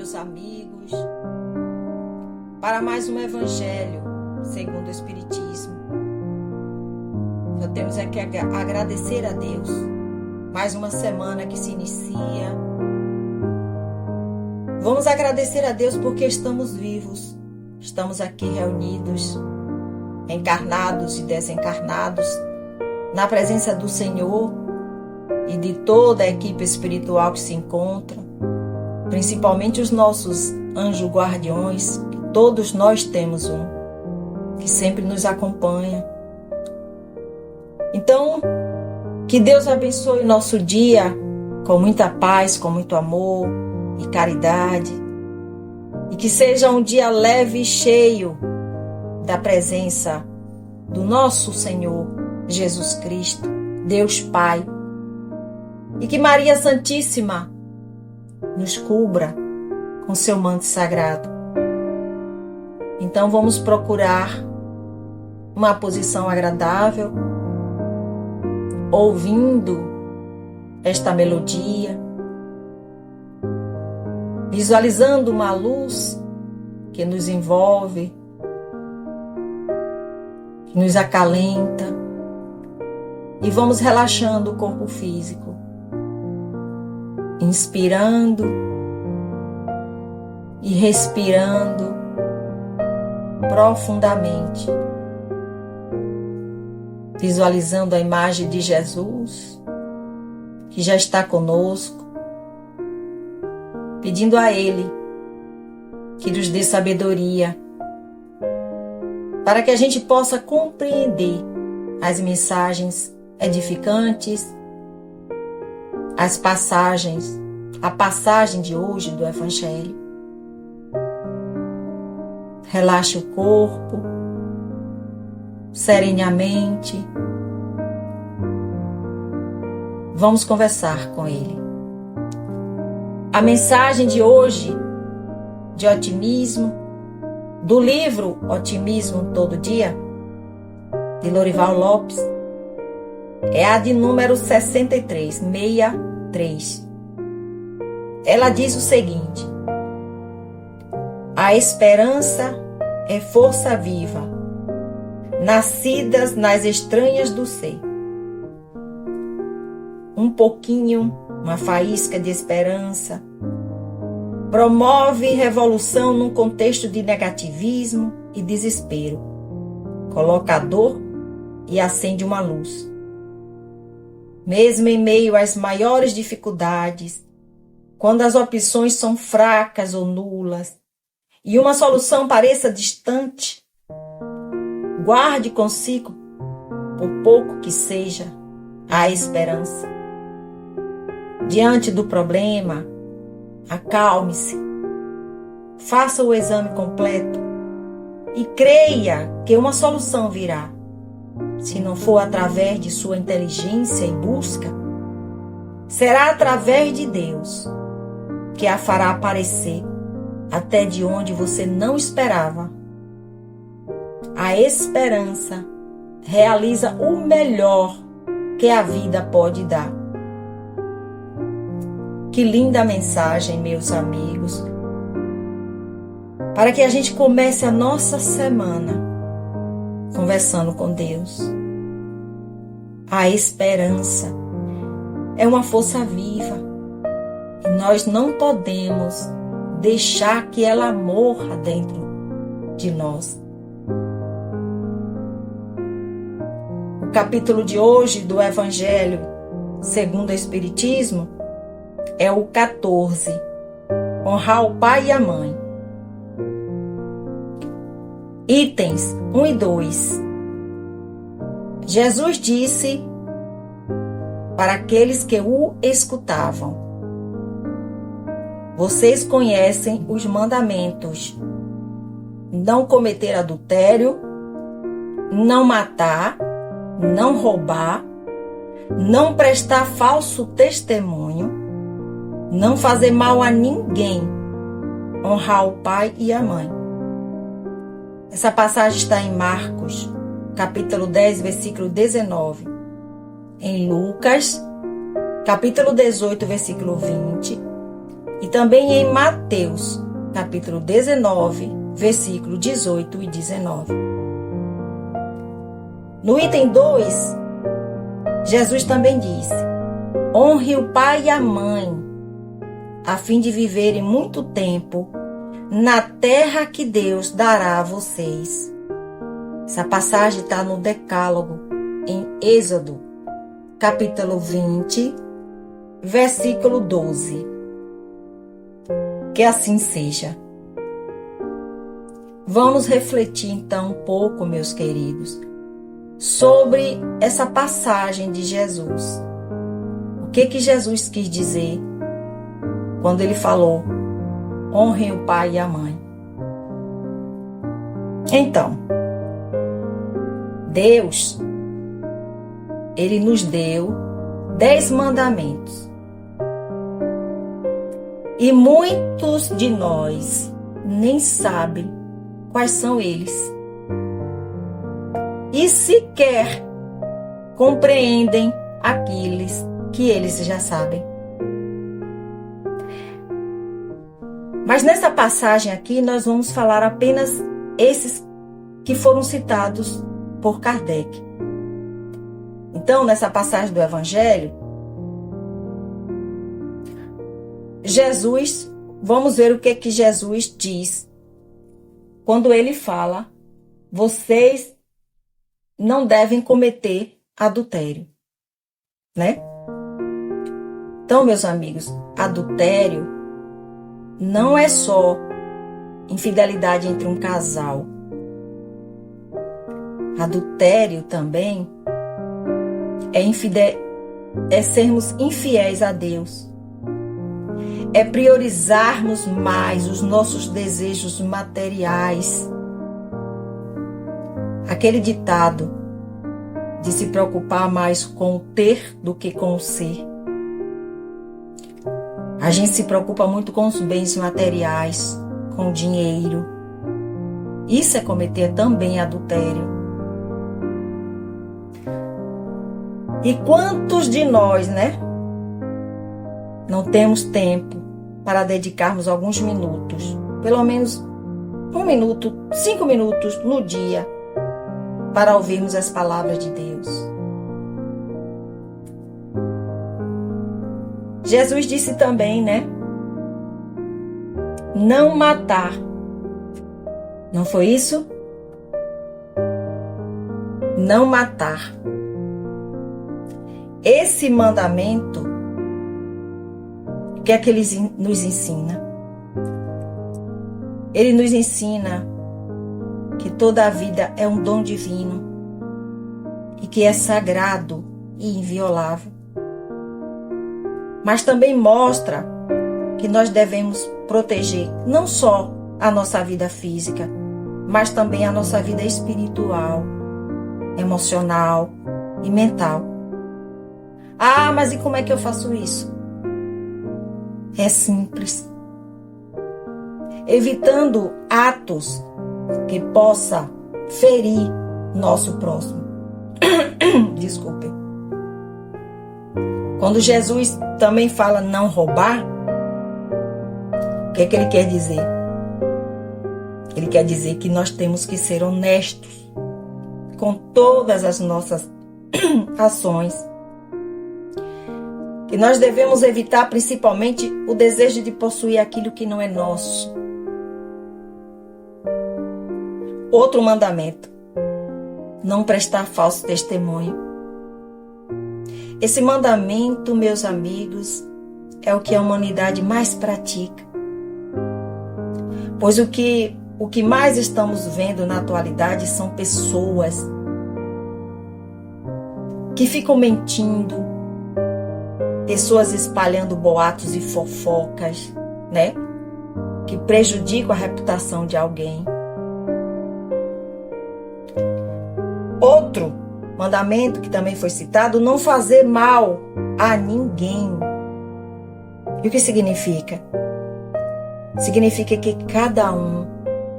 meus amigos, para mais um Evangelho segundo o Espiritismo. Nós temos aqui que agradecer a Deus, mais uma semana que se inicia. Vamos agradecer a Deus porque estamos vivos, estamos aqui reunidos, encarnados e desencarnados, na presença do Senhor e de toda a equipe espiritual que se encontra, principalmente os nossos anjos guardiões, que todos nós temos um, que sempre nos acompanha. Então, que Deus abençoe o nosso dia com muita paz, com muito amor e caridade, e que seja um dia leve e cheio da presença do nosso Senhor Jesus Cristo, Deus Pai, e que Maria Santíssima nos cubra com seu manto sagrado. Então vamos procurar uma posição agradável, ouvindo esta melodia, visualizando uma luz que nos envolve, que nos acalenta, e vamos relaxando o corpo físico, inspirando e respirando profundamente, visualizando a imagem de Jesus, que já está conosco, pedindo a Ele que nos dê sabedoria, para que a gente possa compreender as mensagens edificantes, a passagem de hoje do Evangelho. Relaxe o corpo, serene a mente. Vamos conversar com Ele. A mensagem de hoje, de otimismo, do livro Otimismo Todo Dia, de Lorival Lopes, é a de número 63. Ela diz o seguinte: a esperança é força viva, nascidas nas estranhas do ser. Um pouquinho, uma faísca de esperança, promove revolução num contexto de negativismo e desespero, coloca a dor e acende uma luz. Mesmo em meio às maiores dificuldades, quando as opções são fracas ou nulas e uma solução pareça distante, guarde consigo, por pouco que seja, a esperança. Diante do problema, acalme-se, faça o exame completo e creia que uma solução virá. Se não for através de sua inteligência e busca, será através de Deus, que a fará aparecer até de onde você não esperava. A esperança realiza o melhor que a vida pode dar. Que linda mensagem, meus amigos, para que a gente comece a nossa semana conversando com Deus. A esperança é uma força viva e nós não podemos deixar que ela morra dentro de nós. O capítulo de hoje do Evangelho segundo o Espiritismo é o 14, honrar o pai e a mãe. Itens 1 e 2. Jesus disse para aqueles que o escutavam: vocês conhecem os mandamentos: não cometer adultério, não matar, não roubar, não prestar falso testemunho, não fazer mal a ninguém, honrar o pai e a mãe. Essa passagem está em Marcos, capítulo 10, versículo 19. Em Lucas, capítulo 18, versículo 20. E e também em Mateus, capítulo 19, versículo 18 e 19. No item 2, Jesus também disse: honre o pai e a mãe, a fim de viverem muito tempo na terra que Deus dará a vocês. Essa passagem está no Decálogo, em Êxodo, capítulo 20, versículo 12. Que assim seja. Vamos refletir então um pouco, meus queridos, sobre essa passagem de Jesus. O que Jesus quis dizer quando ele falou: honrem o pai e a mãe? Então, Deus, ele nos deu 10 mandamentos. E muitos de nós nem sabem quais são eles. E sequer compreendem aqueles que eles já sabem. Mas nessa passagem aqui nós vamos falar apenas esses que foram citados por Kardec. Então, nessa passagem do Evangelho, Jesus, vamos ver o que Jesus diz quando ele fala: vocês não devem cometer adultério, né? Então, meus amigos, adultério não é só infidelidade entre um casal. Adultério também é sermos infiéis a Deus. É priorizarmos mais os nossos desejos materiais. Aquele ditado de se preocupar mais com o ter do que com o ser. A gente se preocupa muito com os bens materiais, com o dinheiro. Isso é cometer também adultério. E quantos de nós, né, não temos tempo para dedicarmos alguns minutos, pelo menos 1 minuto, 5 minutos no dia, para ouvirmos as palavras de Deus? Jesus disse também, né? Não matar. Não foi isso? Não matar. Esse mandamento, o que é que ele nos ensina? Ele nos ensina que toda a vida é um dom divino e que é sagrado e inviolável. Mas também mostra que nós devemos proteger não só a nossa vida física, mas também a nossa vida espiritual, emocional e mental. Ah, mas e como é que eu faço isso? É simples. Evitando atos que possa ferir nosso próximo. Desculpe. Quando Jesus também fala não roubar, o que é que ele quer dizer? Ele quer dizer que nós temos que ser honestos com todas as nossas ações. Que nós devemos evitar principalmente o desejo de possuir aquilo que não é nosso. Outro mandamento: não prestar falso testemunho. Esse mandamento, meus amigos, é o que a humanidade mais pratica. Pois o que mais estamos vendo na atualidade são pessoas que ficam mentindo, pessoas espalhando boatos e fofocas, né? Que prejudicam a reputação de alguém. Outro mandamento que também foi citado: não fazer mal a ninguém. E o que significa? Significa que cada um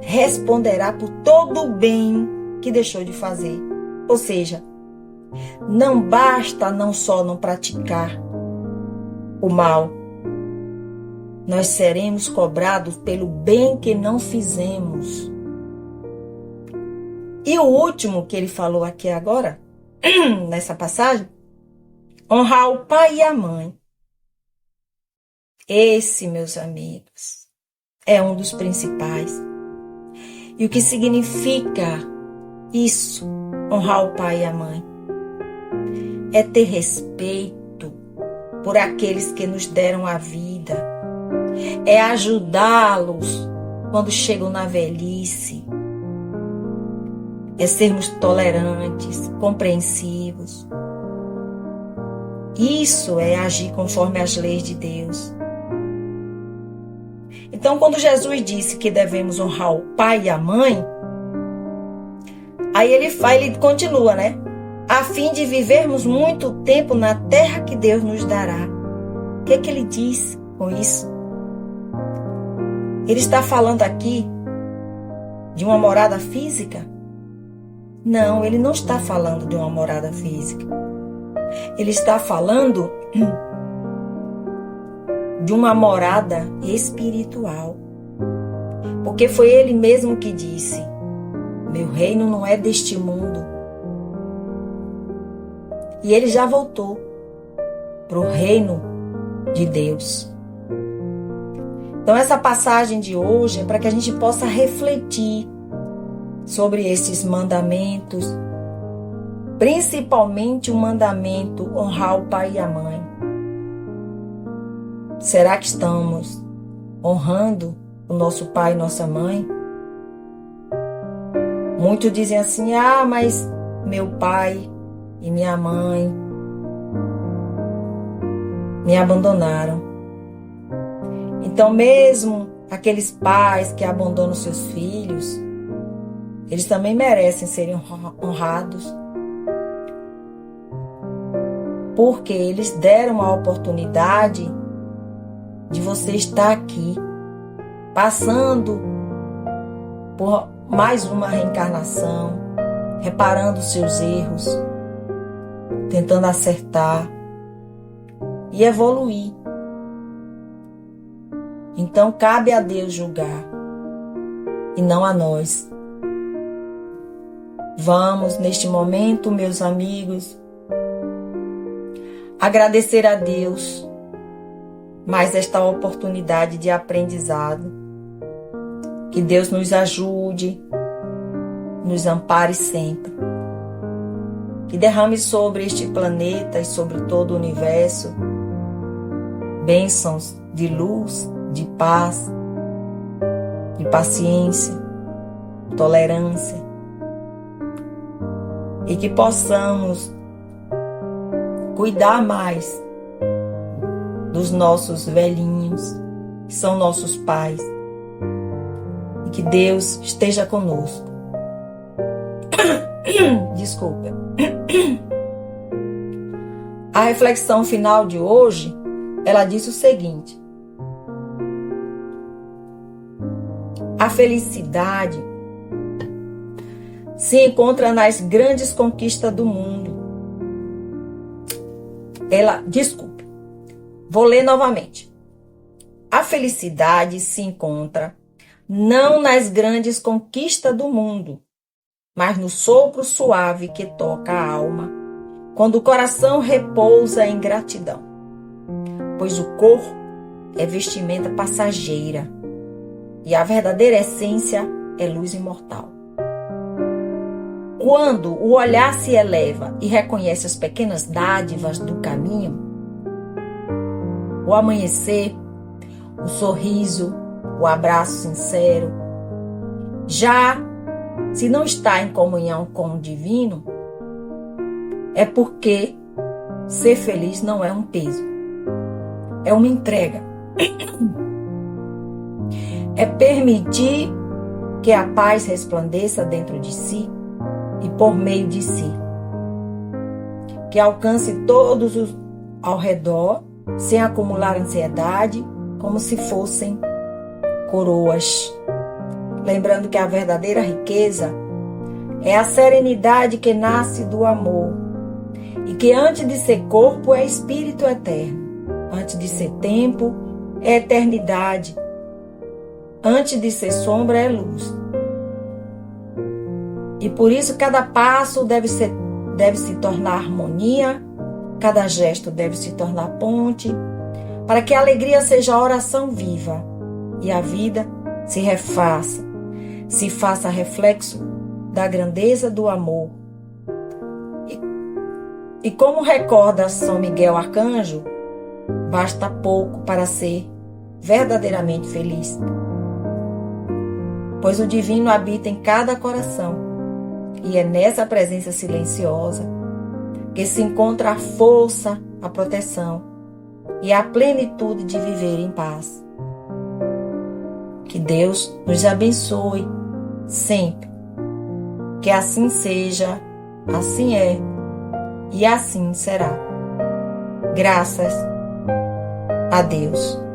responderá por todo o bem que deixou de fazer. Ou seja, não basta não só não praticar o mal, nós seremos cobrados pelo bem que não fizemos. E o último que ele falou aqui agora, nessa passagem, honrar o pai e a mãe. Esse, meus amigos, é um dos principais. E o que significa isso, honrar o pai e a mãe? É ter respeito por aqueles que nos deram a vida. É ajudá-los quando chegam na velhice. É sermos tolerantes, compreensivos. Isso é agir conforme as leis de Deus. Então, quando Jesus disse que devemos honrar o pai e a mãe, aí ele continua, né? A fim de vivermos muito tempo na terra que Deus nos dará. O que é que ele diz com isso? Ele está falando aqui de uma morada física? Não, ele não está falando de uma morada física. Ele está falando de uma morada espiritual. Porque foi ele mesmo que disse: meu reino não é deste mundo. E ele já voltou para o reino de Deus. Então essa passagem de hoje é para que a gente possa refletir sobre esses mandamentos, principalmente o mandamento honrar o pai e a mãe. Será que estamos honrando o nosso pai e nossa mãe? Muitos dizem assim: mas meu pai e minha mãe me abandonaram. Então, mesmo aqueles pais que abandonam seus filhos, eles também merecem serem honrados, porque eles deram a oportunidade de você estar aqui, passando por mais uma reencarnação, reparando os seus erros, tentando acertar e evoluir. Então cabe a Deus julgar e não a nós. Vamos, neste momento, meus amigos, agradecer a Deus mais esta oportunidade de aprendizado. Que Deus nos ajude, nos ampare sempre. Que derrame sobre este planeta e sobre todo o universo bênçãos de luz, de paz, de paciência, tolerância. E que possamos cuidar mais dos nossos velhinhos, que são nossos pais. E que Deus esteja conosco. Desculpa. A reflexão final de hoje, ela diz o seguinte: a felicidade se encontra nas grandes conquistas do mundo. Vou ler novamente. A felicidade se encontra não nas grandes conquistas do mundo, mas no sopro suave que toca a alma, quando o coração repousa em gratidão. Pois o corpo é vestimenta passageira e a verdadeira essência é luz imortal. Quando o olhar se eleva e reconhece as pequenas dádivas do caminho, o amanhecer, o sorriso, o abraço sincero, já se não está em comunhão com o divino, é porque ser feliz não é um peso, é uma entrega. É permitir que a paz resplandeça dentro de si e por meio de si, que alcance todos os ao redor, sem acumular ansiedade, como se fossem coroas. Lembrando que a verdadeira riqueza é a serenidade que nasce do amor e que antes de ser corpo é espírito eterno, antes de ser tempo é eternidade. Antes de ser sombra, é luz. E por isso cada passo deve se tornar harmonia, cada gesto deve se tornar ponte, para que a alegria seja oração viva e a vida se faça reflexo da grandeza do amor. E como recorda São Miguel Arcanjo, basta pouco para ser verdadeiramente feliz, pois o divino habita em cada coração, e é nessa presença silenciosa que se encontra a força, a proteção e a plenitude de viver em paz. Que Deus nos abençoe sempre. Que assim seja, assim é e assim será. Graças a Deus.